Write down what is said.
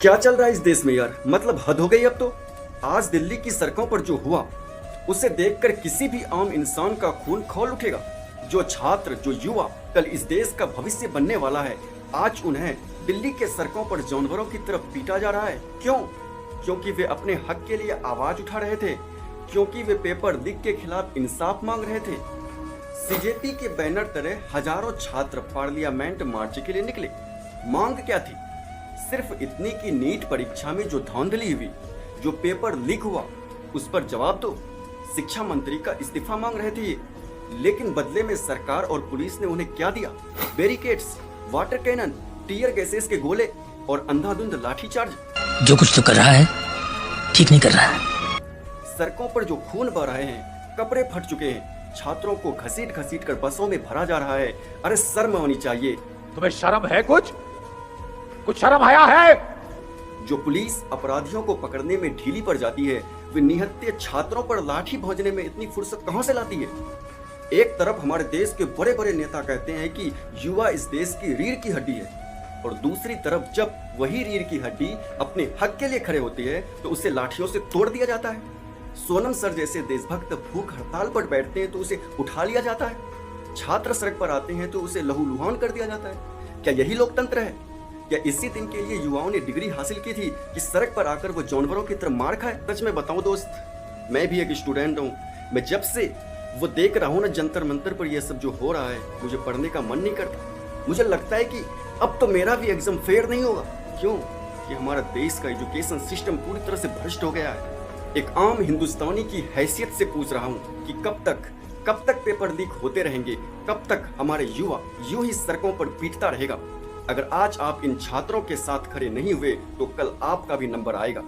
क्या चल रहा है इस देश में यार, मतलब हद हो गई अब तो। आज दिल्ली की सड़कों पर जो हुआ उसे देखकर किसी भी आम इंसान का खून खौल उठेगा। जो छात्र, जो युवा कल इस देश का भविष्य बनने वाला है, आज उन्हें दिल्ली के सड़कों पर जानवरों की तरफ पीटा जा रहा है। क्यों? क्योंकि वे अपने हक के लिए आवाज उठा रहे थे, क्योंकि वे पेपर लीक के खिलाफ इंसाफ मांग रहे थे। सीजेपी के बैनर तले हजारों छात्र पार्लियामेंट मार्च के लिए निकले। मांग क्या थी? सिर्फ इतनी कि नीट परीक्षा में जो धांधली हुई, जो पेपर लीक हुआ, उस पर जवाब दो। शिक्षा मंत्री का इस्तीफा मांग रहे थे ये, लेकिन बदले में सरकार और पुलिस ने उन्हें क्या दिया? Barricades, water cannon, tear gases के गोले और अंधाधुंध लाठीचार्ज। जो कुछ तो कर रहा है ठीक नहीं कर रहा है। सड़कों पर जो खून बह रहे हैं, कपड़े फट चुके हैं, छात्रों को घसीट घसीट कर बसों में भरा जा रहा है। अरे शर्म आनी चाहिए। तुम्हें शर्म है? कुछ शर्म आया है? जो पुलिस अपराधियों को पकड़ने में ढीली पड़ जाती है, वे निहत्थे छात्रों पर लाठी भोजने में इतनी फुर्सत कहां से लाती है? एक तरफ हमारे देश के बड़े बड़े नेता कहते हैं कि युवा इस देश की रीढ़ की हड्डी है, और दूसरी तरफ जब वही रीढ़ की हड्डी अपने हक के लिए खड़े होती है तो उसे लाठियों से तोड़ दिया जाता है। सोनम सर जैसे देशभक्त भूख हड़ताल पर बैठते हैं तो उसे उठा लिया जाता है। छात्र सड़क पर आते हैं तो उसे लहूलुहान कर दिया जाता है। क्या यही लोकतंत्र है? क्या इसी दिन के लिए युवाओं ने डिग्री हासिल की थी कि सड़क पर आकर वो जानवरों की तरह मार खाए? सच में बताऊं दोस्त, मैं भी एक स्टूडेंट हूँ। मैं जब से वो देख रहा हूँ ना जंतर मंतर पर ये सब जो हो रहा है, मुझे पढ़ने का मन नहीं करता। मुझे लगता है कि अब तो मेरा भी एग्जाम फेयर नहीं होगा। क्यों? कि हमारा देश का एजुकेशन सिस्टम पूरी तरह से भ्रष्ट हो गया है। एक आम हिंदुस्तानी की हैसियत से पूछ रहा हूँ कि कब तक पेपर लीक होते रहेंगे? कब तक हमारे युवा यूं ही सड़कों पर पीटता रहेगा? अगर आज आप इन छात्रों के साथ खड़े नहीं हुए तो कल आपका भी नंबर आएगा।